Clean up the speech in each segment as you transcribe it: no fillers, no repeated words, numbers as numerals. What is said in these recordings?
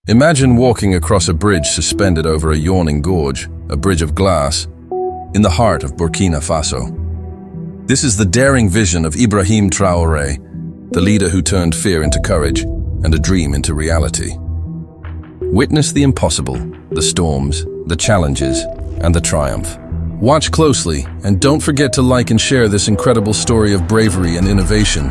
Imagine walking across a bridge suspended over a yawning gorge, a bridge of glass, in the heart of Burkina Faso. This is the daring vision of Ibrahim Traoré, the leader who turned fear into courage and a dream into reality. Witness the impossible, the storms, the challenges, and the triumph. Watch closely, and don't forget to like and share this incredible story of bravery and innovation.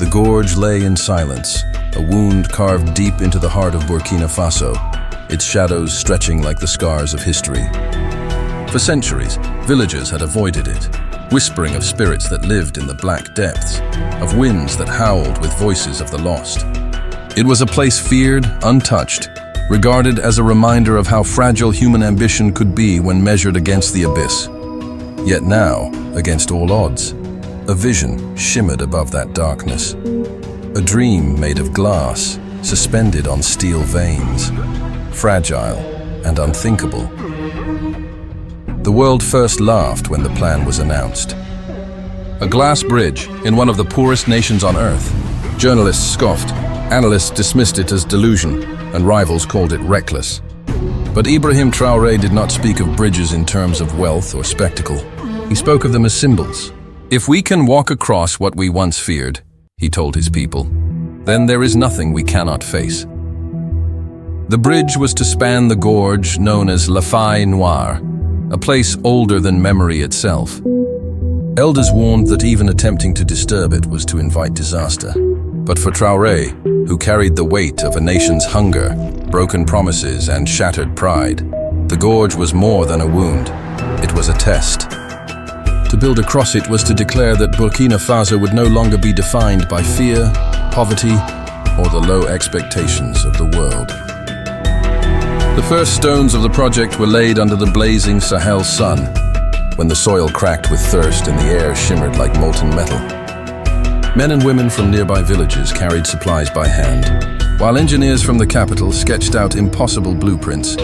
The gorge lay in silence, a wound carved deep into the heart of Burkina Faso, its shadows stretching like the scars of history. For centuries, villagers had avoided it, whispering of spirits that lived in the black depths, of winds that howled with voices of the lost. It was a place feared, untouched, regarded as a reminder of how fragile human ambition could be when measured against the abyss. Yet now, against all odds, a vision shimmered above that darkness. A dream made of glass, suspended on steel veins, fragile and unthinkable. The world first laughed when the plan was announced. A glass bridge in one of the poorest nations on earth. Journalists scoffed, analysts dismissed it as delusion, and rivals called it reckless. But Ibrahim Traoré did not speak of bridges in terms of wealth or spectacle. He spoke of them as symbols. If we can walk across what we once feared, he told his people, then there is nothing we cannot face. The bridge was to span the gorge known as defies, a place older than memory itself. Elders warned that even attempting to disturb it was to invite disaster. But for Traoré, who carried the weight of a nation's hunger, broken promises, and shattered pride, the gorge was more than a wound. It was a test. To build across it was to declare that Burkina Faso would no longer be defined by fear, poverty, or the low expectations of the world. The first stones of the project were laid under the blazing Sahel sun, when the soil cracked with thirst and the air shimmered like molten metal. Men and women from nearby villages carried supplies by hand, while engineers from the capital sketched out impossible blueprints,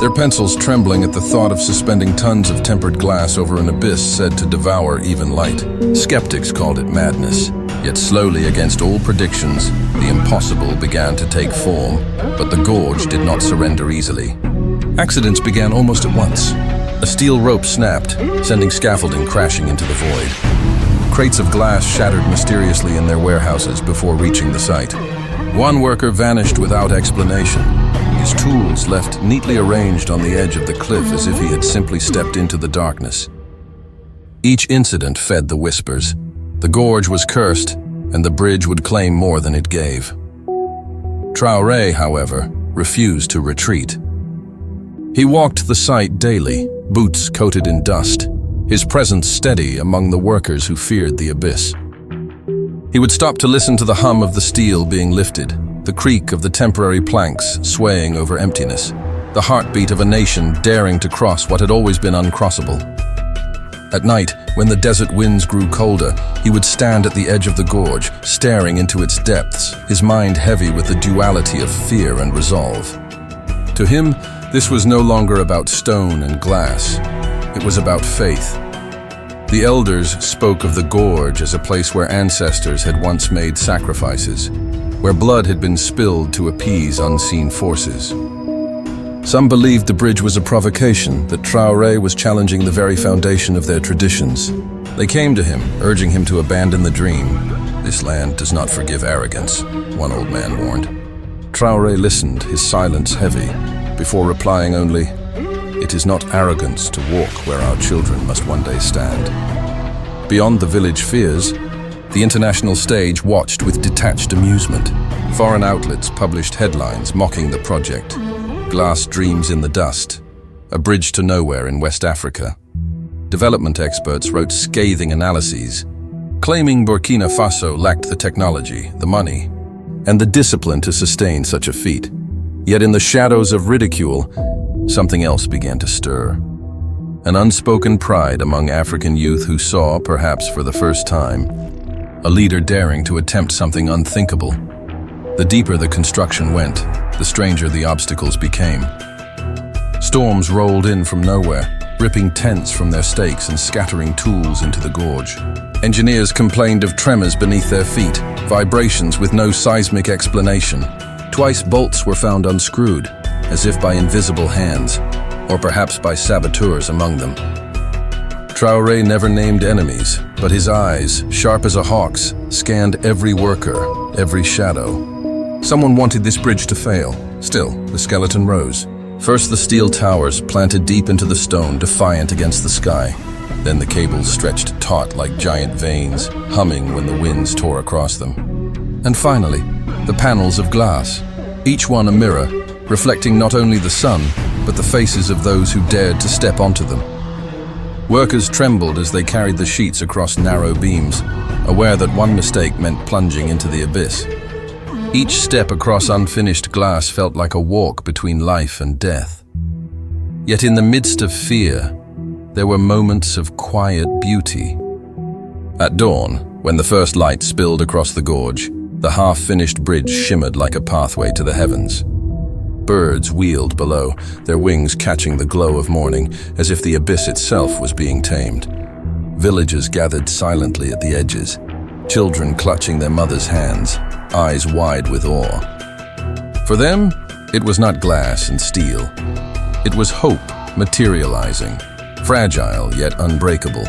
their pencils trembling at the thought of suspending tons of tempered glass over an abyss said to devour even light. Skeptics called it madness, yet slowly, against all predictions, the impossible began to take form, but the gorge did not surrender easily. Accidents began almost at once. A steel rope snapped, sending scaffolding crashing into the void. Crates of glass shattered mysteriously in their warehouses before reaching the site. One worker vanished without explanation, his tools left neatly arranged on the edge of the cliff as if he had simply stepped into the darkness. Each incident fed the whispers. The gorge was cursed, and the bridge would claim more than it gave. Traoré, however, refused to retreat. He walked the site daily, boots coated in dust, his presence steady among the workers who feared the abyss. He would stop to listen to the hum of the steel being lifted, the creak of the temporary planks swaying over emptiness, the heartbeat of a nation daring to cross what had always been uncrossable. At night, when the desert winds grew colder, he would stand at the edge of the gorge, staring into its depths, his mind heavy with the duality of fear and resolve. To him, this was no longer about stone and glass. It was about faith. The elders spoke of the gorge as a place where ancestors had once made sacrifices, where blood had been spilled to appease unseen forces. Some believed the bridge was a provocation, that Traoré was challenging the very foundation of their traditions. They came to him, urging him to abandon the dream. This land does not forgive arrogance, one old man warned. Traoré listened, his silence heavy, before replying only, "It is not arrogance to walk where our children must one day stand." Beyond the village fears, the international stage watched with detached amusement. Foreign outlets published headlines mocking the project. Glass dreams in the dust, a bridge to nowhere in West Africa. Development experts wrote scathing analyses, claiming Burkina Faso lacked the technology, the money, and the discipline to sustain such a feat. Yet in the shadows of ridicule, something else began to stir. An unspoken pride among African youth who saw, perhaps for the first time, a leader daring to attempt something unthinkable. The deeper the construction went, the stranger the obstacles became. Storms rolled in from nowhere, ripping tents from their stakes and scattering tools into the gorge. Engineers complained of tremors beneath their feet, vibrations with no seismic explanation. Twice bolts were found unscrewed, as if by invisible hands, or perhaps by saboteurs among them. Traoré never named enemies, but his eyes, sharp as a hawk's, scanned every worker, every shadow. Someone wanted this bridge to fail. Still, the skeleton rose. First the steel towers planted deep into the stone, defiant against the sky. Then the cables stretched taut like giant veins, humming when the winds tore across them. And finally, the panels of glass, each one a mirror, reflecting not only the sun, but the faces of those who dared to step onto them. Workers trembled as they carried the sheets across narrow beams, aware that one mistake meant plunging into the abyss. Each step across unfinished glass felt like a walk between life and death. Yet in the midst of fear, there were moments of quiet beauty. At dawn, when the first light spilled across the gorge, the half-finished bridge shimmered like a pathway to the heavens. Birds wheeled below, their wings catching the glow of morning, as if the abyss itself was being tamed. Villagers gathered silently at the edges, children clutching their mothers' hands, eyes wide with awe. For them, it was not glass and steel. It was hope materializing, fragile yet unbreakable.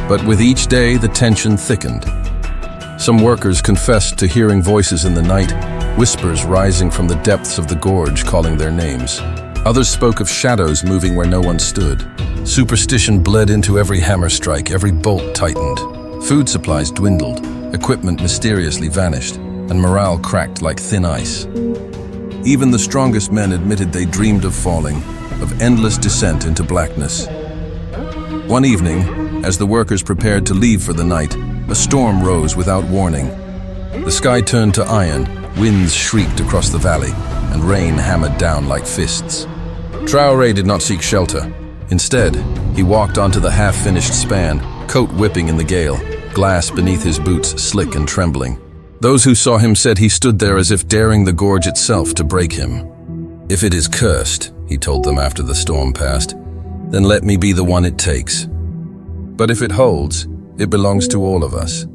But with each day, the tension thickened. Some workers confessed to hearing voices in the night, whispers rising from the depths of the gorge calling their names. Others spoke of shadows moving where no one stood. Superstition bled into every hammer strike, every bolt tightened. Food supplies dwindled, equipment mysteriously vanished, and morale cracked like thin ice. Even the strongest men admitted they dreamed of falling, of endless descent into blackness. One evening, as the workers prepared to leave for the night, a storm rose without warning. The sky turned to iron, winds shrieked across the valley, and rain hammered down like fists. Traoré did not seek shelter. Instead, he walked onto the half-finished span, coat whipping in the gale, glass beneath his boots slick and trembling. Those who saw him said he stood there as if daring the gorge itself to break him. "If it is cursed," he told them after the storm passed, "then let me be the one it takes. But if it holds, it belongs to all of us."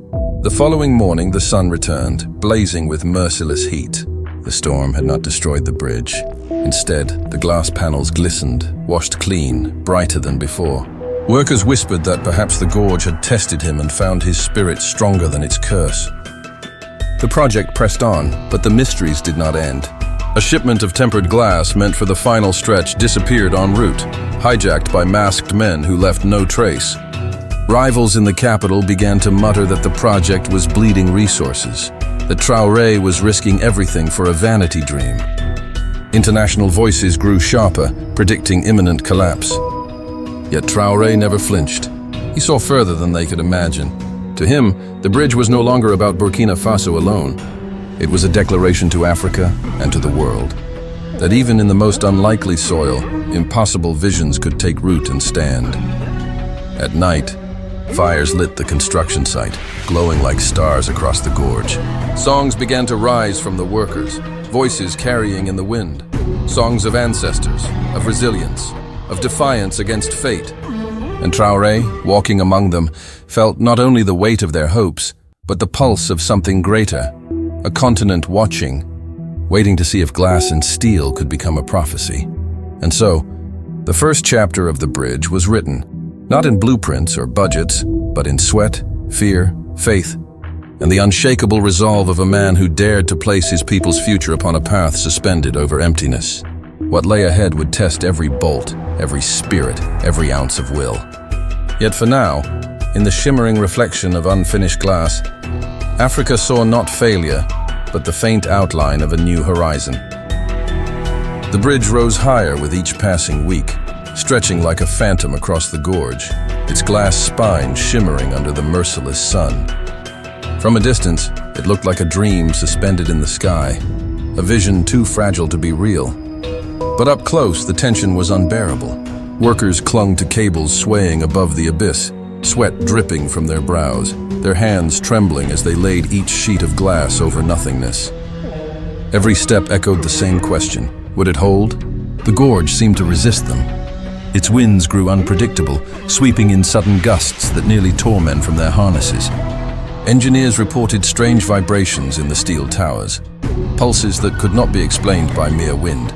The following morning, the sun returned, blazing with merciless heat. The storm had not destroyed the bridge. Instead, the glass panels glistened, washed clean, brighter than before. Workers whispered that perhaps the gorge had tested him and found his spirit stronger than its curse. The project pressed on, but the mysteries did not end. A shipment of tempered glass meant for the final stretch disappeared en route, hijacked by masked men who left no trace. Rivals in the capital began to mutter that the project was bleeding resources, that Traoré was risking everything for a vanity dream. International voices grew sharper, predicting imminent collapse. Yet Traoré never flinched. He saw further than they could imagine. To him, the bridge was no longer about Burkina Faso alone. It was a declaration to Africa and to the world, that even in the most unlikely soil, impossible visions could take root and stand. At night, fires lit the construction site, glowing like stars across the gorge. Songs began to rise from the workers, voices carrying in the wind. Songs of ancestors, of resilience, of defiance against fate. And Traoré, walking among them, felt not only the weight of their hopes, but the pulse of something greater, a continent watching, waiting to see if glass and steel could become a prophecy. And so, the first chapter of the bridge was written, not in blueprints or budgets, but in sweat, fear, faith, and the unshakable resolve of a man who dared to place his people's future upon a path suspended over emptiness. What lay ahead would test every bolt, every spirit, every ounce of will. Yet for now, in the shimmering reflection of unfinished glass, Africa saw not failure, but the faint outline of a new horizon. The bridge rose higher with each passing week, stretching like a phantom across the gorge, its glass spine shimmering under the merciless sun. From a distance, it looked like a dream suspended in the sky, a vision too fragile to be real. But up close, the tension was unbearable. Workers clung to cables swaying above the abyss, sweat dripping from their brows, their hands trembling as they laid each sheet of glass over nothingness. Every step echoed the same question. Would it hold? The gorge seemed to resist them. Its winds grew unpredictable, sweeping in sudden gusts that nearly tore men from their harnesses. Engineers reported strange vibrations in the steel towers, pulses that could not be explained by mere wind.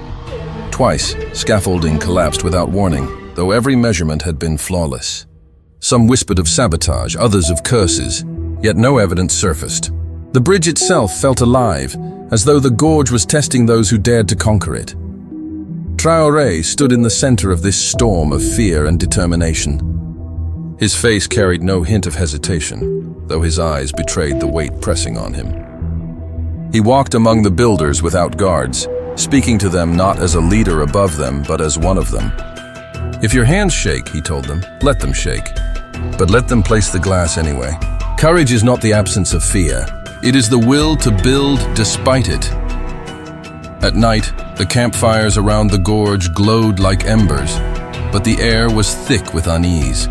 Twice, scaffolding collapsed without warning, though every measurement had been flawless. Some whispered of sabotage, others of curses, yet no evidence surfaced. The bridge itself felt alive, as though the gorge was testing those who dared to conquer it. Traoré stood in the center of this storm of fear and determination. His face carried no hint of hesitation, though his eyes betrayed the weight pressing on him. He walked among the builders without guards, speaking to them not as a leader above them, but as one of them. "If your hands shake," he told them, "let them shake. But let them place the glass anyway. Courage is not the absence of fear. It is the will to build despite it." At night, the campfires around the gorge glowed like embers, but the air was thick with unease.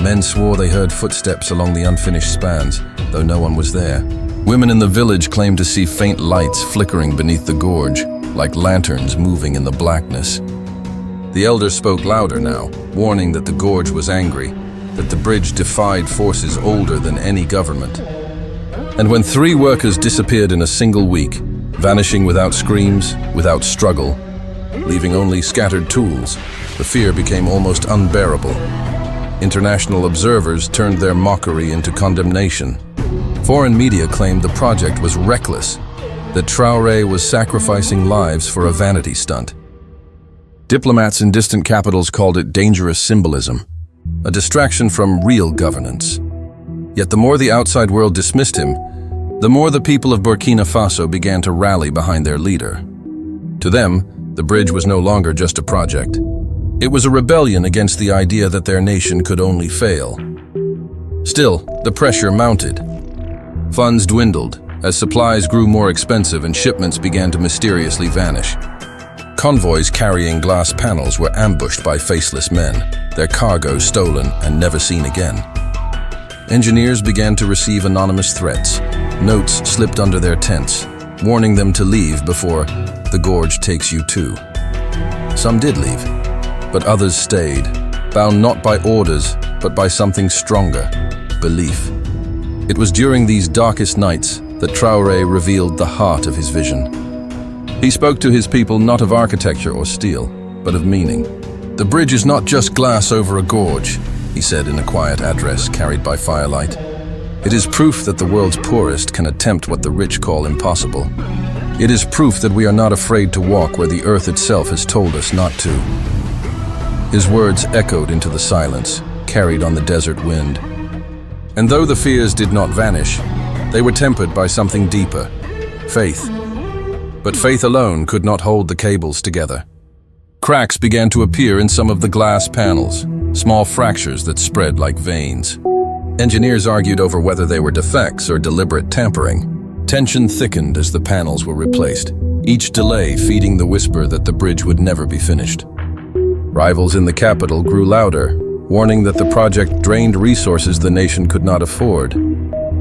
Men swore they heard footsteps along the unfinished spans, though no one was there. Women in the village claimed to see faint lights flickering beneath the gorge, like lanterns moving in the blackness. The elders spoke louder now, warning that the gorge was angry, that the bridge defied forces older than any government. And when 3 workers disappeared in a single week, vanishing without screams, without struggle, leaving only scattered tools, the fear became almost unbearable. International observers turned their mockery into condemnation. Foreign media claimed the project was reckless, that Traoré was sacrificing lives for a vanity stunt. Diplomats in distant capitals called it dangerous symbolism, a distraction from real governance. Yet the more the outside world dismissed him, the more the people of Burkina Faso began to rally behind their leader. To them, the bridge was no longer just a project. It was a rebellion against the idea that their nation could only fail. Still, the pressure mounted. Funds dwindled as supplies grew more expensive and shipments began to mysteriously vanish. Convoys carrying glass panels were ambushed by faceless men, their cargo stolen and never seen again. Engineers began to receive anonymous threats. Notes slipped under their tents, warning them to leave before the gorge takes you too. Some did leave, but others stayed, bound not by orders, but by something stronger, belief. It was during these darkest nights that Traoré revealed the heart of his vision. He spoke to his people not of architecture or steel, but of meaning. "The bridge is not just glass over a gorge," he said in a quiet address carried by firelight. "It is proof that the world's poorest can attempt what the rich call impossible. It is proof that we are not afraid to walk where the earth itself has told us not to." His words echoed into the silence, carried on the desert wind. And though the fears did not vanish, they were tempered by something deeper, faith. But faith alone could not hold the cables together. Cracks began to appear in some of the glass panels, small fractures that spread like veins. Engineers argued over whether they were defects or deliberate tampering. Tension thickened as the panels were replaced, each delay feeding the whisper that the bridge would never be finished. Rivals in the capital grew louder, warning that the project drained resources the nation could not afford.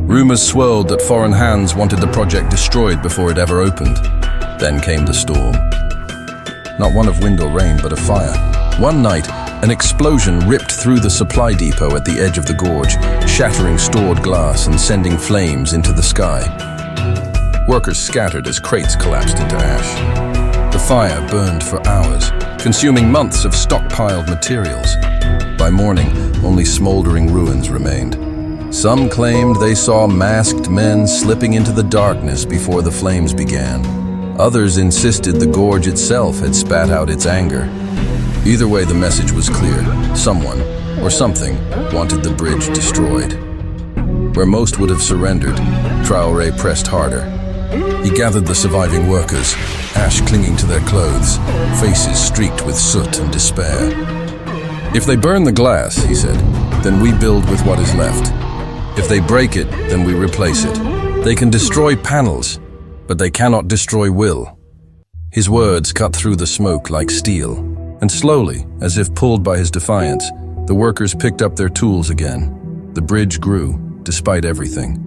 Rumors swirled that foreign hands wanted the project destroyed before it ever opened. Then came the storm. Not one of wind or rain, but of fire. One night, an explosion ripped through the supply depot at the edge of the gorge, shattering stored glass and sending flames into the sky. Workers scattered as crates collapsed into ash. The fire burned for hours, consuming months of stockpiled materials. By morning, only smoldering ruins remained. Some claimed they saw masked men slipping into the darkness before the flames began. Others insisted the gorge itself had spat out its anger. Either way, the message was clear. Someone, or something, wanted the bridge destroyed. Where most would have surrendered, Traoré pressed harder. He gathered the surviving workers, ash clinging to their clothes, faces streaked with soot and despair. "If they burn the glass," he said, "then we build with what is left. If they break it, then we replace it. They can destroy panels, but they cannot destroy will." His words cut through the smoke like steel, and slowly, as if pulled by his defiance, the workers picked up their tools again. The bridge grew, despite everything.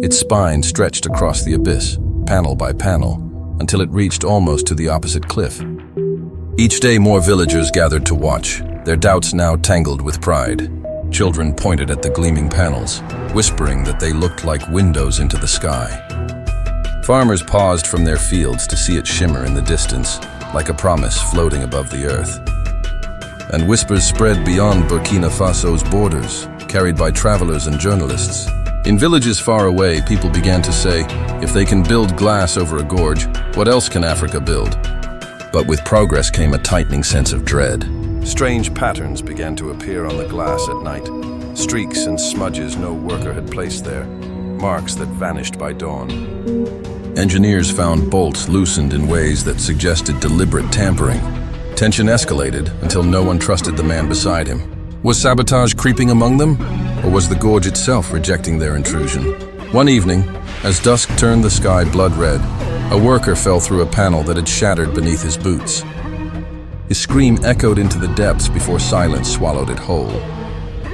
Its spine stretched across the abyss, panel by panel, until it reached almost to the opposite cliff. Each day more villagers gathered to watch, their doubts now tangled with pride. Children pointed at the gleaming panels, whispering that they looked like windows into the sky. Farmers paused from their fields to see it shimmer in the distance, like a promise floating above the earth. And whispers spread beyond Burkina Faso's borders, carried by travelers and journalists. In villages far away, people began to say, if they can build glass over a gorge, what else can Africa build? But with progress came a tightening sense of dread. Strange patterns began to appear on the glass at night, streaks and smudges no worker had placed there, marks that vanished by dawn. Engineers found bolts loosened in ways that suggested deliberate tampering. Tension escalated until no one trusted the man beside him. Was sabotage creeping among them, or was the gorge itself rejecting their intrusion? One evening, as dusk turned the sky blood red, a worker fell through a panel that had shattered beneath his boots. His scream echoed into the depths before silence swallowed it whole.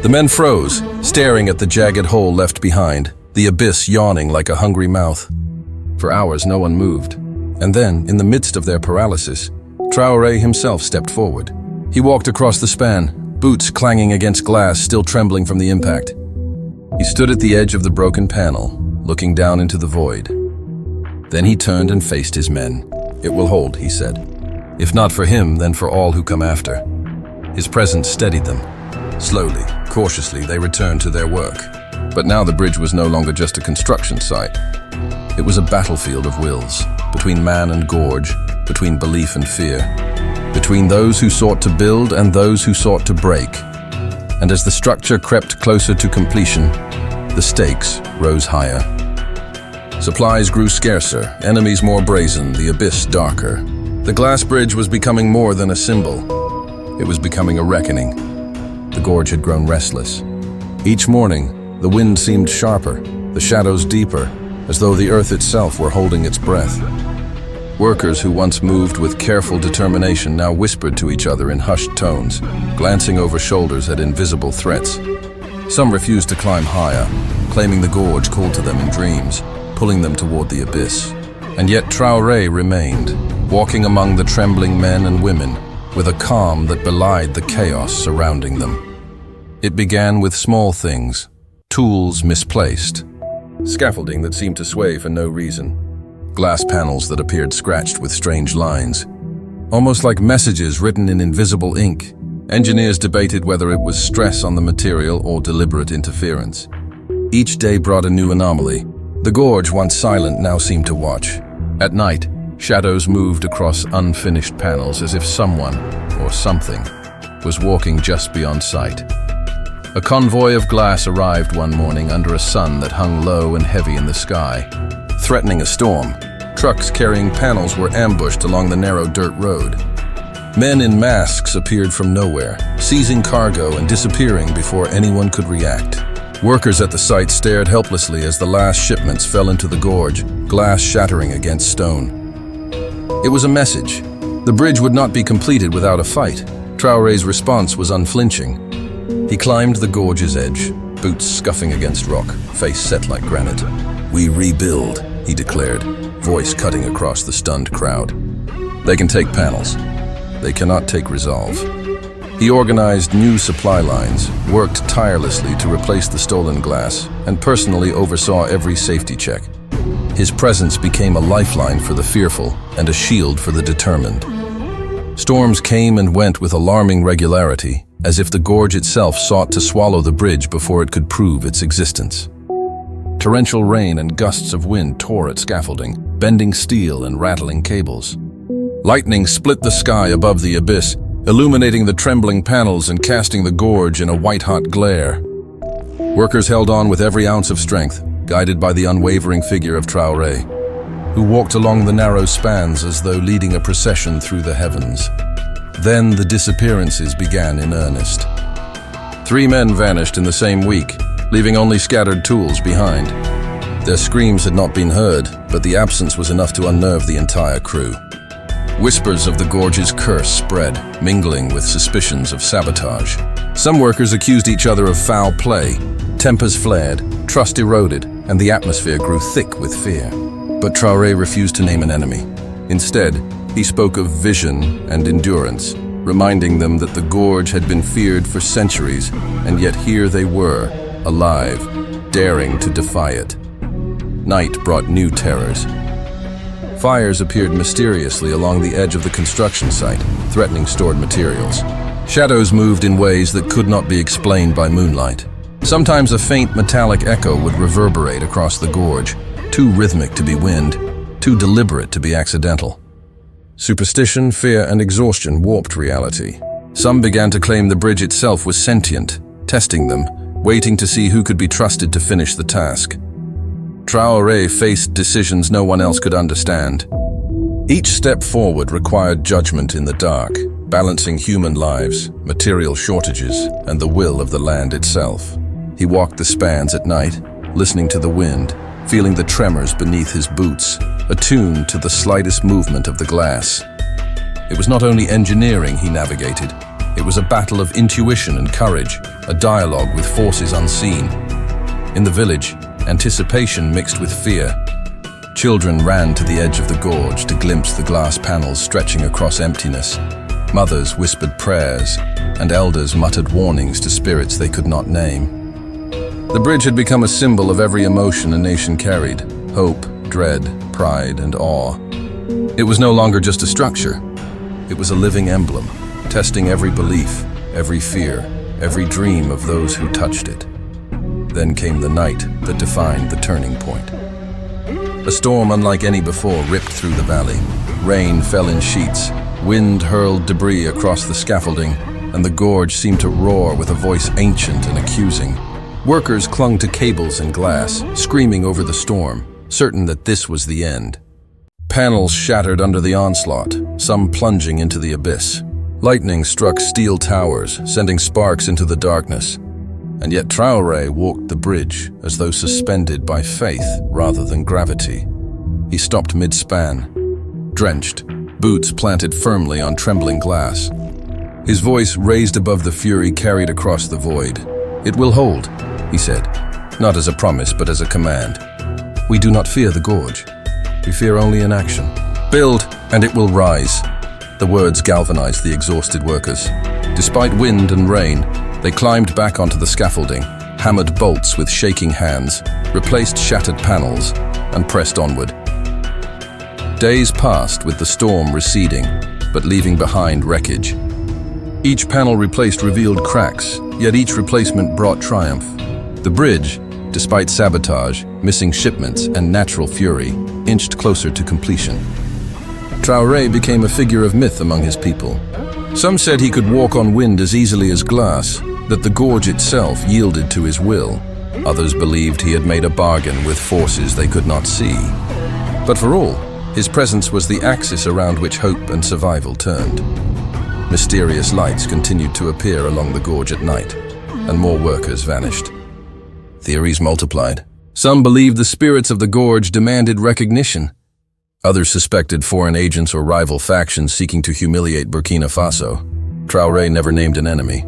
The men froze, staring at the jagged hole left behind, the abyss yawning like a hungry mouth. For hours, no one moved. And then, in the midst of their paralysis, Traoré himself stepped forward. He walked across the span, boots clanging against glass still trembling from the impact. He stood at the edge of the broken panel, looking down into the void. Then he turned and faced his men. It will hold, he said. If not for him, then for all who come after. His presence steadied them. Slowly, cautiously, they returned to their work. But now the bridge was no longer just a construction site. It was a battlefield of wills, between man and gorge, between belief and fear, between those who sought to build and those who sought to break. And as the structure crept closer to completion, the stakes rose higher. Supplies grew scarcer, enemies more brazen, the abyss darker. The glass bridge was becoming more than a symbol. It was becoming a reckoning. The gorge had grown restless. Each morning, the wind seemed sharper, the shadows deeper, as though the earth itself were holding its breath. Workers who once moved with careful determination now whispered to each other in hushed tones, glancing over shoulders at invisible threats. Some refused to climb higher, claiming the gorge called to them in dreams, pulling them toward the abyss. And yet Traoré remained, walking among the trembling men and women, with a calm that belied the chaos surrounding them. It began with small things, tools misplaced, scaffolding that seemed to sway for no reason, glass panels that appeared scratched with strange lines. Almost like messages written in invisible ink, engineers debated whether it was stress on the material or deliberate interference. Each day brought a new anomaly. The gorge, once silent, now seemed to watch. At night, shadows moved across unfinished panels as if someone, or something, was walking just beyond sight. A convoy of glass arrived one morning under a sun that hung low and heavy in the sky. Threatening a storm, trucks carrying panels were ambushed along the narrow dirt road. Men in masks appeared from nowhere, seizing cargo and disappearing before anyone could react. Workers at the site stared helplessly as the last shipments fell into the gorge, glass shattering against stone. It was a message. The bridge would not be completed without a fight. Traoré's response was unflinching. He climbed the gorge's edge, boots scuffing against rock, face set like granite. "We rebuild," he declared, voice cutting across the stunned crowd. "They can take panels. They cannot take resolve." He organized new supply lines, worked tirelessly to replace the stolen glass, and personally oversaw every safety check. His presence became a lifeline for the fearful and a shield for the determined. Storms came and went with alarming regularity, as if the gorge itself sought to swallow the bridge before it could prove its existence. Torrential rain and gusts of wind tore at scaffolding, bending steel and rattling cables. Lightning split the sky above the abyss, illuminating the trembling panels and casting the gorge in a white-hot glare. Workers held on with every ounce of strength, guided by the unwavering figure of Traoré, who walked along the narrow spans as though leading a procession through the heavens. Then the disappearances began in earnest. 3 men vanished in the same week, leaving only scattered tools behind. Their screams had not been heard, but the absence was enough to unnerve the entire crew. Whispers of the gorge's curse spread, mingling with suspicions of sabotage. Some workers accused each other of foul play. Tempers flared, trust eroded, and the atmosphere grew thick with fear. But Traoré refused to name an enemy. Instead, he spoke of vision and endurance, reminding them that the gorge had been feared for centuries, and yet here they were, alive, daring to defy it. Night brought new terrors. Fires appeared mysteriously along the edge of the construction site, threatening stored materials. Shadows moved in ways that could not be explained by moonlight. Sometimes a faint metallic echo would reverberate across the gorge, too rhythmic to be wind, too deliberate to be accidental. Superstition, fear, and exhaustion warped reality. Some began to claim the bridge itself was sentient, testing them, waiting to see who could be trusted to finish the task. Traoré faced decisions no one else could understand. Each step forward required judgment in the dark, balancing human lives, material shortages, and the will of the land itself. He walked the spans at night, listening to the wind, feeling the tremors beneath his boots, attuned to the slightest movement of the glass. It was not only engineering he navigated, it was a battle of intuition and courage, a dialogue with forces unseen. In the village, anticipation mixed with fear. Children ran to the edge of the gorge to glimpse the glass panels stretching across emptiness. Mothers whispered prayers, and elders muttered warnings to spirits they could not name. The bridge had become a symbol of every emotion a nation carried: hope, dread, pride, and awe. It was no longer just a structure. It was a living emblem, testing every belief, every fear, every dream of those who touched it. Then came the night that defined the turning point. A storm unlike any before ripped through the valley. Rain fell in sheets, wind hurled debris across the scaffolding, and the gorge seemed to roar with a voice ancient and accusing. Workers clung to cables and glass, screaming over the storm, certain that this was the end. Panels shattered under the onslaught, some plunging into the abyss. Lightning struck steel towers, sending sparks into the darkness. And yet Traoré walked the bridge as though suspended by faith rather than gravity. He stopped mid-span, drenched, boots planted firmly on trembling glass. His voice raised above the fury carried across the void. "It will hold," he said, not as a promise but as a command. "We do not fear the gorge. We fear only inaction. Build, and it will rise." The words galvanized the exhausted workers. Despite wind and rain, they climbed back onto the scaffolding, hammered bolts with shaking hands, replaced shattered panels, and pressed onward. Days passed with the storm receding, but leaving behind wreckage. Each panel replaced revealed cracks, yet each replacement brought triumph. The bridge, despite sabotage, missing shipments, and natural fury, inched closer to completion. Traoré became a figure of myth among his people. Some said he could walk on wind as easily as glass, that the gorge itself yielded to his will. Others believed he had made a bargain with forces they could not see. But for all, his presence was the axis around which hope and survival turned. Mysterious lights continued to appear along the gorge at night, and more workers vanished. Theories multiplied. Some believed the spirits of the gorge demanded recognition. Others suspected foreign agents or rival factions seeking to humiliate Burkina Faso. Traoré never named an enemy.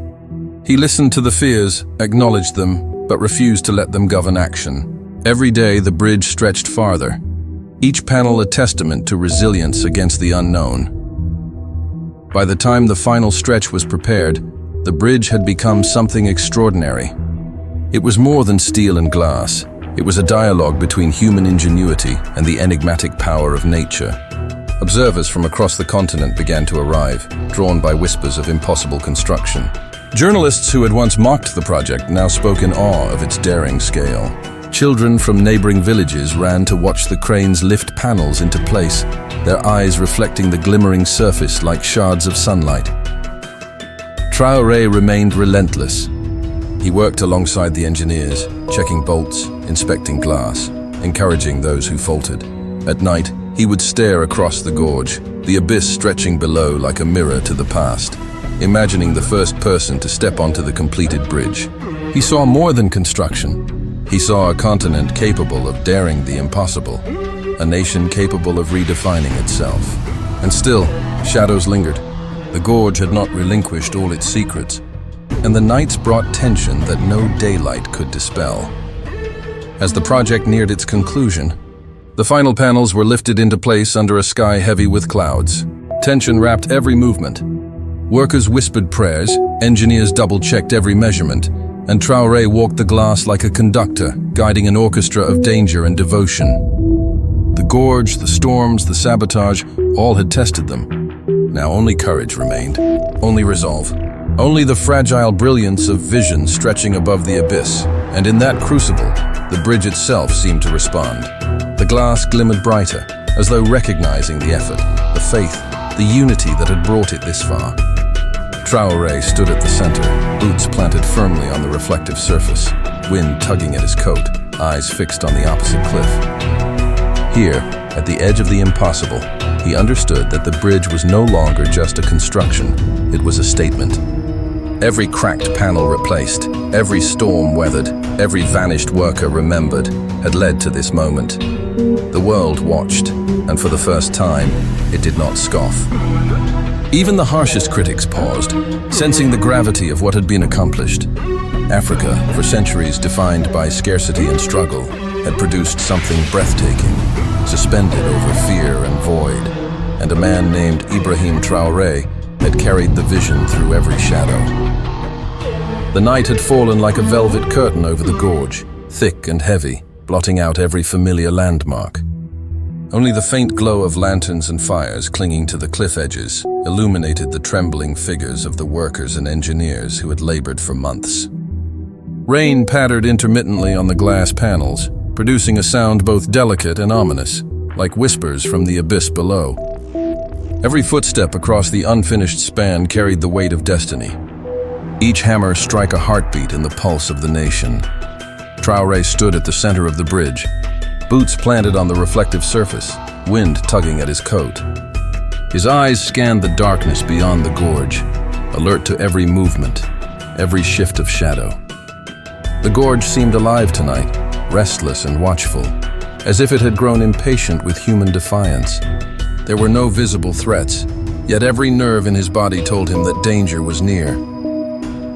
He listened to the fears, acknowledged them, but refused to let them govern action. Every day the bridge stretched farther, each panel a testament to resilience against the unknown. By the time the final stretch was prepared, the bridge had become something extraordinary. It was more than steel and glass. It was a dialogue between human ingenuity and the enigmatic power of nature. Observers from across the continent began to arrive, drawn by whispers of impossible construction. Journalists who had once mocked the project now spoke in awe of its daring scale. Children from neighboring villages ran to watch the cranes lift panels into place, their eyes reflecting the glimmering surface like shards of sunlight. Traoré remained relentless. He worked alongside the engineers, checking bolts, inspecting glass, encouraging those who faltered. At night, he would stare across the gorge, the abyss stretching below like a mirror to the past, imagining the first person to step onto the completed bridge. He saw more than construction. He saw a continent capable of daring the impossible, a nation capable of redefining itself. And still, shadows lingered. The gorge had not relinquished all its secrets, and the nights brought tension that no daylight could dispel. As the project neared its conclusion, the final panels were lifted into place under a sky heavy with clouds. Tension wrapped every movement. Workers whispered prayers, engineers double-checked every measurement, and Traoré walked the glass like a conductor, guiding an orchestra of danger and devotion. The gorge, the storms, the sabotage, all had tested them. Now only courage remained, only resolve, only the fragile brilliance of vision stretching above the abyss. And in that crucible, the bridge itself seemed to respond. The glass glimmered brighter, as though recognizing the effort, the faith, the unity that had brought it this far. Traoré stood at the center, boots planted firmly on the reflective surface, wind tugging at his coat, eyes fixed on the opposite cliff. Here, at the edge of the impossible, he understood that the bridge was no longer just a construction, it was a statement. Every cracked panel replaced, every storm weathered, every vanished worker remembered, had led to this moment. The world watched, and for the first time, it did not scoff. Even the harshest critics paused, sensing the gravity of what had been accomplished. Africa, for centuries defined by scarcity and struggle, had produced something breathtaking, suspended over fear and void, and a man named Ibrahim Traoré had carried the vision through every shadow. The night had fallen like a velvet curtain over the gorge, thick and heavy, blotting out every familiar landmark. Only the faint glow of lanterns and fires clinging to the cliff edges illuminated the trembling figures of the workers and engineers who had labored for months. Rain pattered intermittently on the glass panels, producing a sound both delicate and ominous, like whispers from the abyss below. Every footstep across the unfinished span carried the weight of destiny. Each hammer struck a heartbeat in the pulse of the nation. Traoré stood at the center of the bridge, boots planted on the reflective surface, wind tugging at his coat. His eyes scanned the darkness beyond the gorge, alert to every movement, every shift of shadow. The gorge seemed alive tonight, restless and watchful, as if it had grown impatient with human defiance. There were no visible threats, yet every nerve in his body told him that danger was near.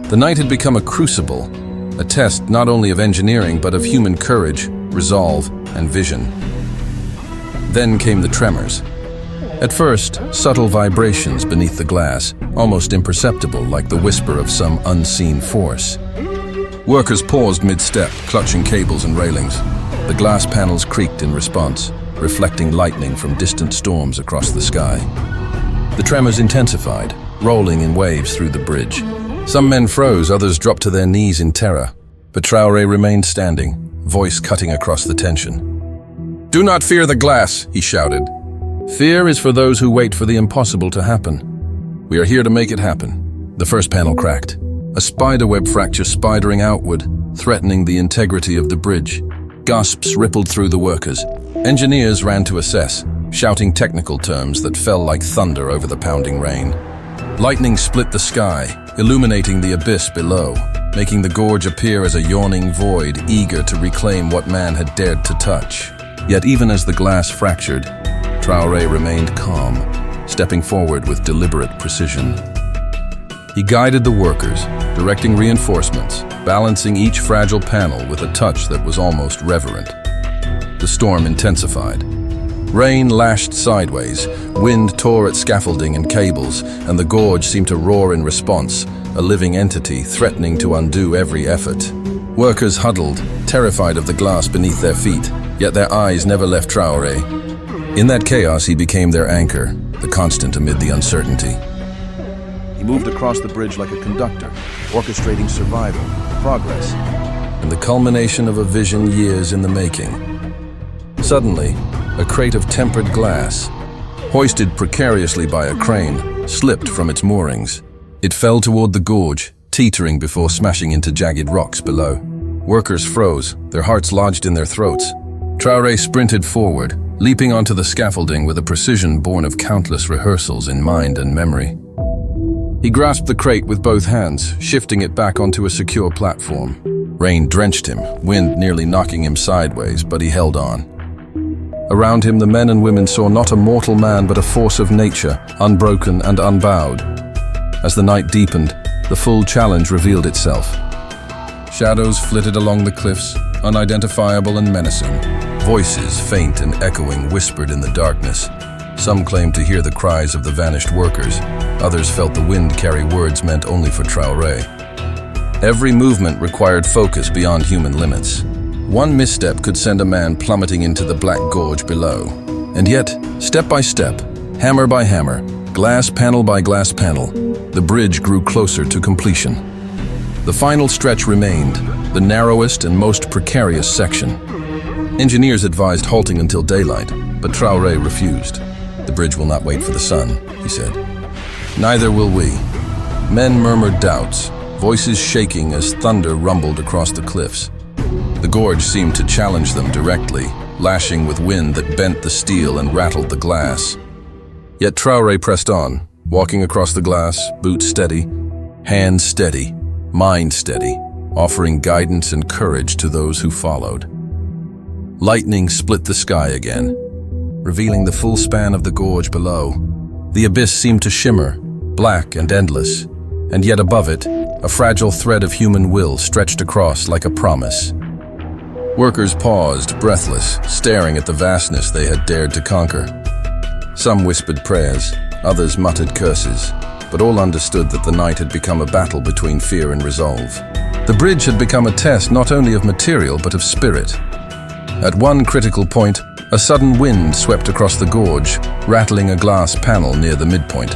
The night had become a crucible, a test not only of engineering but of human courage, resolve, and vision. Then came the tremors. At first, subtle vibrations beneath the glass, almost imperceptible like the whisper of some unseen force. Workers paused mid-step, clutching cables and railings. The glass panels creaked in response, reflecting lightning from distant storms across the sky. The tremors intensified, rolling in waves through the bridge. Some men froze, others dropped to their knees in terror. But Traoré remained standing, voice cutting across the tension. "Do not fear the glass," he shouted. "Fear is for those who wait for the impossible to happen. We are here to make it happen." The first panel cracked, a spiderweb fracture spidering outward, threatening the integrity of the bridge. Gasps rippled through the workers. Engineers ran to assess, shouting technical terms that fell like thunder over the pounding rain. Lightning split the sky, illuminating the abyss below, making the gorge appear as a yawning void, eager to reclaim what man had dared to touch. Yet even as the glass fractured, Traoré remained calm, stepping forward with deliberate precision. He guided the workers, directing reinforcements, balancing each fragile panel with a touch that was almost reverent. The storm intensified. Rain lashed sideways, wind tore at scaffolding and cables, and the gorge seemed to roar in response, a living entity threatening to undo every effort. Workers huddled, terrified of the glass beneath their feet, yet their eyes never left Traoré. In that chaos, he became their anchor, the constant amid the uncertainty. He moved across the bridge like a conductor, orchestrating survival, progress, and the culmination of a vision years in the making. Suddenly, a crate of tempered glass, hoisted precariously by a crane, slipped from its moorings. It fell toward the gorge, teetering before smashing into jagged rocks below. Workers froze, their hearts lodged in their throats. Traoré sprinted forward, leaping onto the scaffolding with a precision born of countless rehearsals in mind and memory. He grasped the crate with both hands, shifting it back onto a secure platform. Rain drenched him, wind nearly knocking him sideways, but he held on. Around him, the men and women saw not a mortal man, but a force of nature, unbroken and unbowed. As the night deepened, the full challenge revealed itself. Shadows flitted along the cliffs, unidentifiable and menacing. Voices, faint and echoing, whispered in the darkness. Some claimed to hear the cries of the vanished workers. Others felt the wind carry words meant only for Traoré. Every movement required focus beyond human limits. One misstep could send a man plummeting into the black gorge below. And yet, step by step, hammer by hammer, glass panel by glass panel, the bridge grew closer to completion. The final stretch remained, the narrowest and most precarious section. Engineers advised halting until daylight, but Traoré refused. "The bridge will not wait for the sun," he said. "Neither will we." Men murmured doubts, voices shaking as thunder rumbled across the cliffs. The gorge seemed to challenge them directly, lashing with wind that bent the steel and rattled the glass. Yet Traoré pressed on, walking across the glass, boots steady, hands steady, mind steady, offering guidance and courage to those who followed. Lightning split the sky again, revealing the full span of the gorge below. The abyss seemed to shimmer, black and endless, and yet above it, a fragile thread of human will stretched across like a promise. Workers paused, breathless, staring at the vastness they had dared to conquer. Some whispered prayers, others muttered curses, but all understood that the night had become a battle between fear and resolve. The bridge had become a test not only of material but of spirit. At one critical point, a sudden wind swept across the gorge, rattling a glass panel near the midpoint.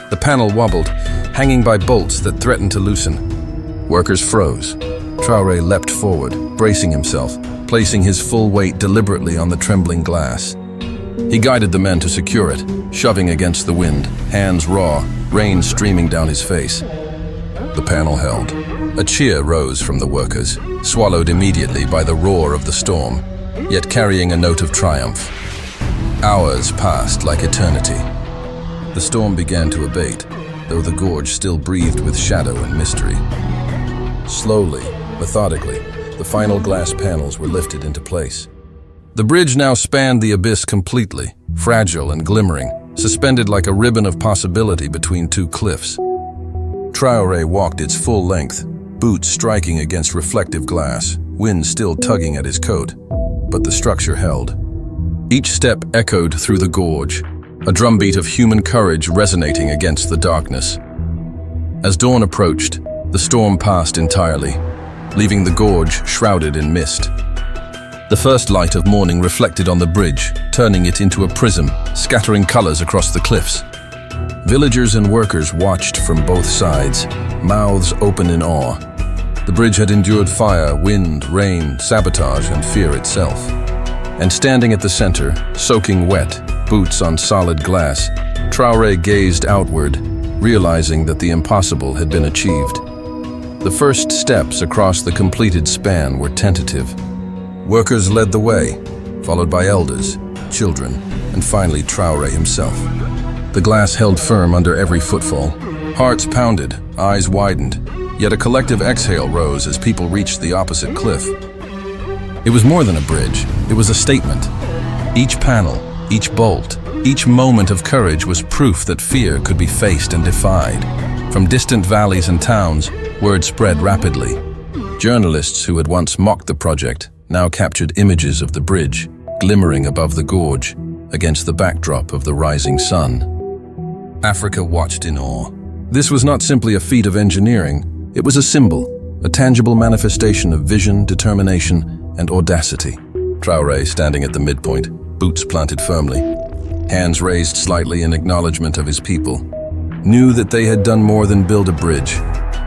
The panel wobbled, hanging by bolts that threatened to loosen. Workers froze. Traoré leapt forward, bracing himself, placing his full weight deliberately on the trembling glass. He guided the men to secure it, shoving against the wind, hands raw, rain streaming down his face. The panel held. A cheer rose from the workers, swallowed immediately by the roar of the storm, yet carrying a note of triumph. Hours passed like eternity. The storm began to abate, though the gorge still breathed with shadow and mystery. Slowly, methodically, the final glass panels were lifted into place. The bridge now spanned the abyss completely, fragile and glimmering, suspended like a ribbon of possibility between two cliffs. Traoré walked its full length, boots striking against reflective glass, wind still tugging at his coat, but the structure held. Each step echoed through the gorge, a drumbeat of human courage resonating against the darkness. As dawn approached, the storm passed entirely, leaving the gorge shrouded in mist. The first light of morning reflected on the bridge, turning it into a prism, scattering colors across the cliffs. Villagers and workers watched from both sides, mouths open in awe. The bridge had endured fire, wind, rain, sabotage, and fear itself. And standing at the center, soaking wet, boots on solid glass, Traoré gazed outward, realizing that the impossible had been achieved. The first steps across the completed span were tentative. Workers led the way, followed by elders, children, and finally Traoré himself. The glass held firm under every footfall. Hearts pounded, eyes widened, yet a collective exhale rose as people reached the opposite cliff. It was more than a bridge, it was a statement. Each panel, each bolt, each moment of courage was proof that fear could be faced and defied. From distant valleys and towns, word spread rapidly. Journalists who had once mocked the project now captured images of the bridge, glimmering above the gorge, against the backdrop of the rising sun. Africa watched in awe. This was not simply a feat of engineering, it was a symbol, a tangible manifestation of vision, determination, and audacity. Traoré, standing at the midpoint, boots planted firmly, hands raised slightly in acknowledgement of his people, knew that they had done more than build a bridge.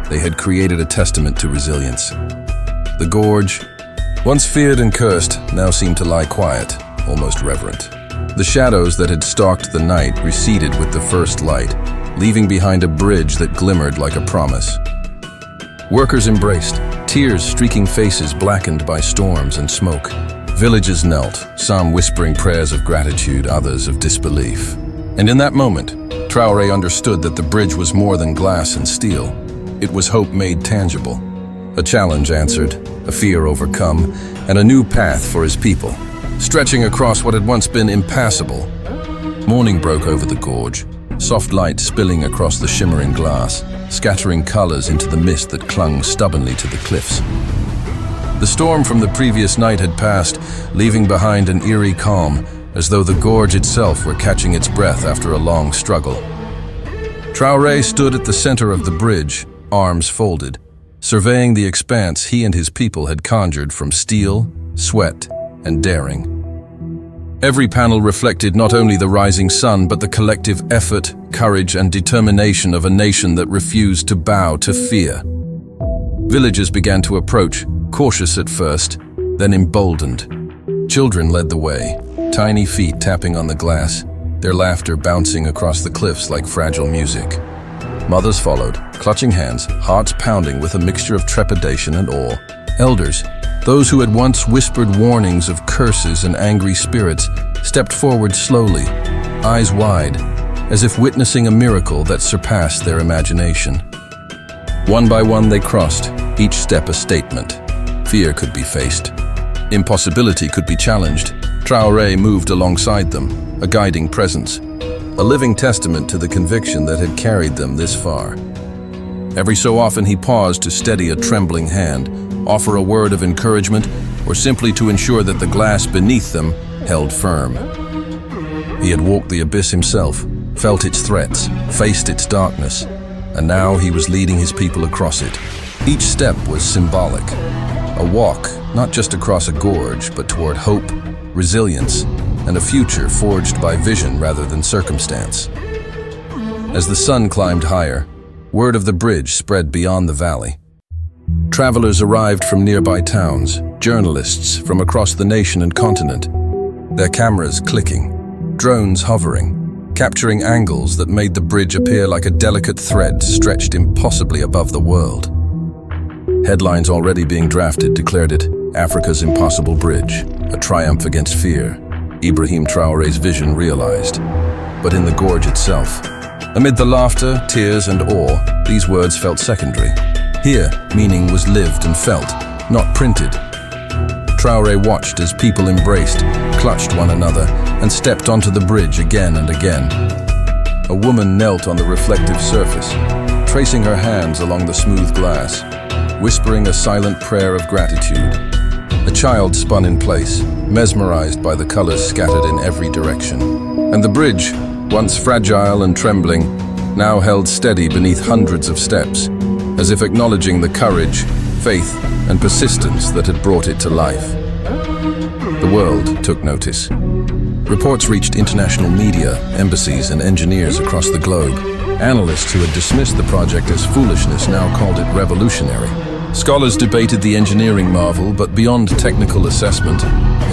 They had created a testament to resilience. The gorge, once feared and cursed, now seemed to lie quiet, almost reverent. The shadows that had stalked the night receded with the first light, leaving behind a bridge that glimmered like a promise. Workers embraced, tears streaking faces blackened by storms and smoke. Villages knelt, some whispering prayers of gratitude, others of disbelief. And in that moment, Traoré understood that the bridge was more than glass and steel. It was hope made tangible. A challenge answered, a fear overcome, and a new path for his people, stretching across what had once been impassable. Morning broke over the gorge, soft light spilling across the shimmering glass, scattering colors into the mist that clung stubbornly to the cliffs. The storm from the previous night had passed, leaving behind an eerie calm, as though the gorge itself were catching its breath after a long struggle. Traoré stood at the center of the bridge, arms folded, surveying the expanse he and his people had conjured from steel, sweat, and daring. Every panel reflected not only the rising sun, but the collective effort, courage, and determination of a nation that refused to bow to fear. Villagers began to approach, cautious at first, then emboldened. Children led the way, tiny feet tapping on the glass, their laughter bouncing across the cliffs like fragile music. Mothers followed, clutching hands, hearts pounding with a mixture of trepidation and awe. Elders, those who had once whispered warnings of curses and angry spirits, stepped forward slowly, eyes wide, as if witnessing a miracle that surpassed their imagination. One by one they crossed, each step a statement. Fear could be faced. Impossibility could be challenged. Traoré moved alongside them, a guiding presence, a living testament to the conviction that had carried them this far. Every so often he paused to steady a trembling hand, offer a word of encouragement, or simply to ensure that the glass beneath them held firm. He had walked the abyss himself, felt its threats, faced its darkness, and now he was leading his people across it. Each step was symbolic, a walk not just across a gorge, but toward hope, resilience, and a future forged by vision rather than circumstance. As the sun climbed higher, word of the bridge spread beyond the valley. Travelers arrived from nearby towns, journalists from across the nation and continent, their cameras clicking, drones hovering, capturing angles that made the bridge appear like a delicate thread stretched impossibly above the world. Headlines already being drafted declared it Africa's impossible bridge, a triumph against fear, Ibrahim Traoré's vision realized. But in the gorge itself, amid the laughter, tears, and awe, these words felt secondary. Here, meaning was lived and felt, not printed. Traoré watched as people embraced, clutched one another, and stepped onto the bridge again and again. A woman knelt on the reflective surface, tracing her hands along the smooth glass, whispering a silent prayer of gratitude. A child spun in place, mesmerized by the colors scattered in every direction. And the bridge, once fragile and trembling, now held steady beneath hundreds of steps, as if acknowledging the courage, faith, and persistence that had brought it to life. The world took notice. Reports reached international media, embassies, and engineers across the globe. Analysts who had dismissed the project as foolishness now called it revolutionary. Scholars debated the engineering marvel, but beyond technical assessment,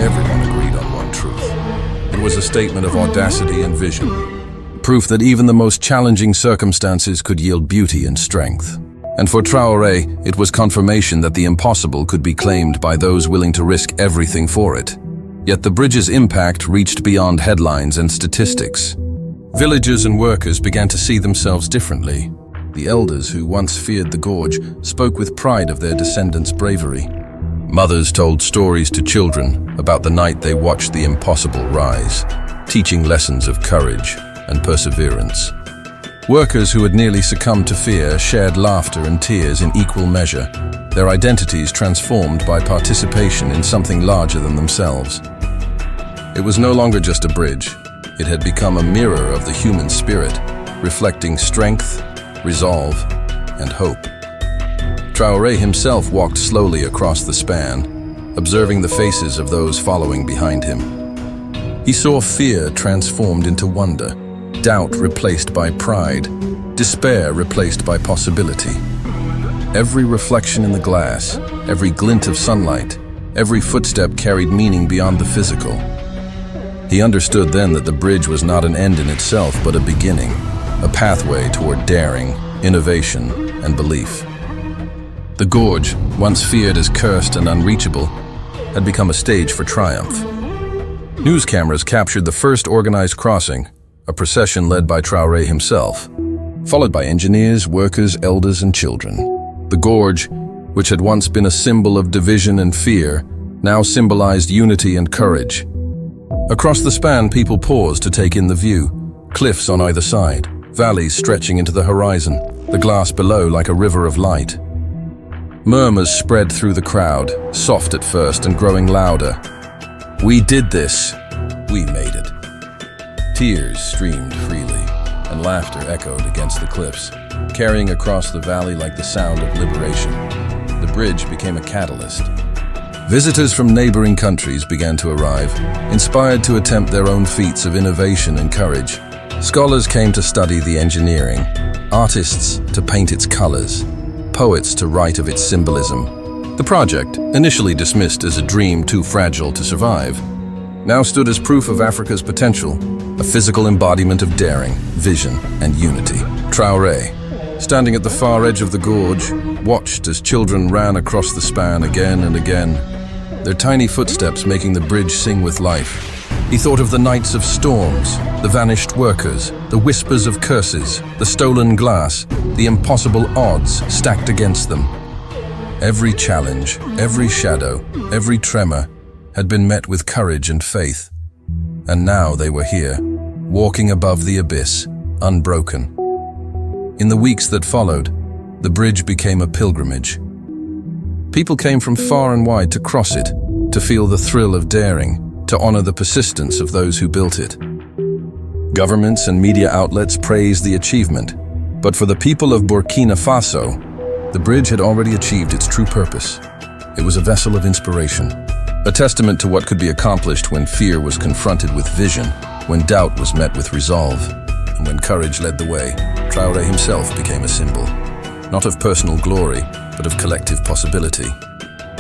everyone agreed on one truth. It was a statement of audacity and vision, proof that even the most challenging circumstances could yield beauty and strength. And for Traoré, it was confirmation that the impossible could be claimed by those willing to risk everything for it. Yet the bridge's impact reached beyond headlines and statistics. Villagers and workers began to see themselves differently. The elders who once feared the gorge spoke with pride of their descendants' bravery. Mothers told stories to children about the night they watched the impossible rise, teaching lessons of courage and perseverance. Workers who had nearly succumbed to fear shared laughter and tears in equal measure, their identities transformed by participation in something larger than themselves. It was no longer just a bridge. It had become a mirror of the human spirit, reflecting strength, resolve, and hope. Traoré himself walked slowly across the span, observing the faces of those following behind him. He saw fear transformed into wonder, doubt replaced by pride, despair replaced by possibility. Every reflection in the glass, every glint of sunlight, every footstep carried meaning beyond the physical. He understood then that the bridge was not an end in itself, but a beginning, a pathway toward daring, innovation, and belief. The gorge, once feared as cursed and unreachable, had become a stage for triumph. News cameras captured the first organized crossing, a procession led by Traoré himself, followed by engineers, workers, elders, and children. The gorge, which had once been a symbol of division and fear, now symbolized unity and courage. Across the span, people paused to take in the view. Cliffs on either side, valleys stretching into the horizon, the glass below like a river of light. Murmurs spread through the crowd, soft at first and growing louder. "We did this. We made it. Tears streamed freely, and laughter echoed against the cliffs, carrying across the valley like the sound of liberation. The bridge became a catalyst. Visitors from neighboring countries began to arrive, inspired to attempt their own feats of innovation and courage. Scholars came to study the engineering, artists to paint its colors, poets to write of its symbolism. The project, initially dismissed as a dream too fragile to survive, now stood as proof of Africa's potential, a physical embodiment of daring, vision, and unity. Traoré, standing at the far edge of the gorge, watched as children ran across the span again and again, their tiny footsteps making the bridge sing with life. He thought of the nights of storms, the vanished workers, the whispers of curses, the stolen glass, the impossible odds stacked against them. Every challenge, every shadow, every tremor had been met with courage and faith. And now they were here, walking above the abyss, unbroken. In the weeks that followed, the bridge became a pilgrimage. People came from far and wide to cross it, to feel the thrill of daring, to honor the persistence of those who built it. Governments and media outlets praised the achievement, but for the people of Burkina Faso, the bridge had already achieved its true purpose. It was a vessel of inspiration, a testament to what could be accomplished when fear was confronted with vision, when doubt was met with resolve, and when courage led the way. Traoré himself became a symbol, not of personal glory, but of collective possibility.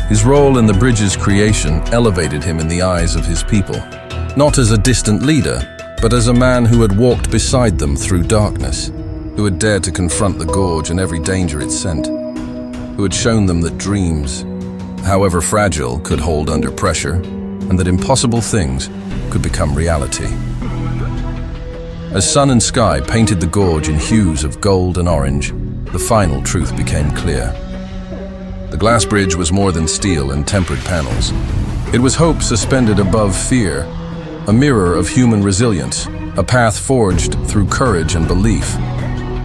His role in the bridge's creation elevated him in the eyes of his people, not as a distant leader, but as a man who had walked beside them through darkness, who had dared to confront the gorge and every danger it sent, who had shown them that dreams, however fragile, could hold under pressure, and that impossible things could become reality. As sun and sky painted the gorge in hues of gold and orange, the final truth became clear. The glass bridge was more than steel and tempered panels. It was hope suspended above fear, a mirror of human resilience, a path forged through courage and belief.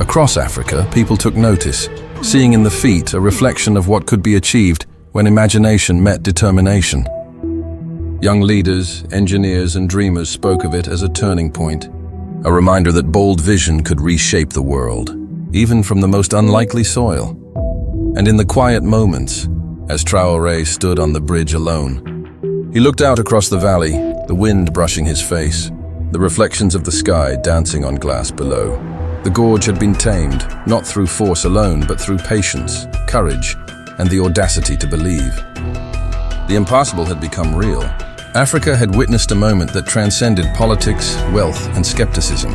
Across Africa, people took notice, seeing in the feat a reflection of what could be achieved when imagination met determination. Young leaders, engineers, and dreamers spoke of it as a turning point, a reminder that bold vision could reshape the world, even from the most unlikely soil. And in the quiet moments, as Traoré stood on the bridge alone, he looked out across the valley, the wind brushing his face, the reflections of the sky dancing on glass below. The gorge had been tamed, not through force alone, but through patience, courage, and the audacity to believe. The impossible had become real. Africa had witnessed a moment that transcended politics, wealth, and skepticism.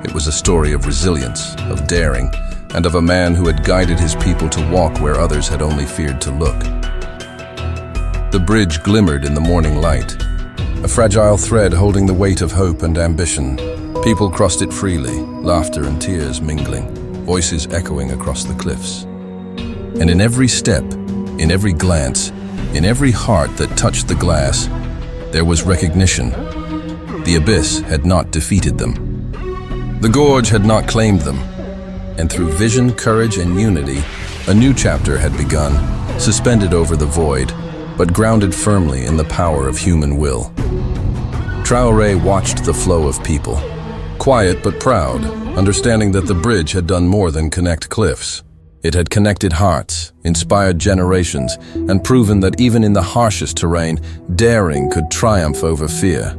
It was a story of resilience, of daring, and of a man who had guided his people to walk where others had only feared to look. The bridge glimmered in the morning light, a fragile thread holding the weight of hope and ambition. People crossed it freely, laughter and tears mingling, voices echoing across the cliffs. And in every step, in every glance, in every heart that touched the glass, there was recognition. The abyss had not defeated them. The gorge had not claimed them. And through vision, courage, and unity, a new chapter had begun, suspended over the void, but grounded firmly in the power of human will. Traoré watched the flow of people, quiet but proud, understanding that the bridge had done more than connect cliffs. It had connected hearts, inspired generations, and proven that even in the harshest terrain, daring could triumph over fear.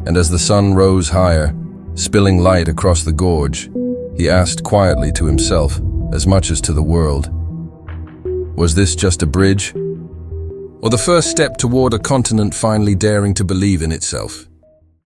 And as the sun rose higher, spilling light across the gorge, he asked quietly to himself, as much as to the world, was this just a bridge? Or the first step toward a continent finally daring to believe in itself?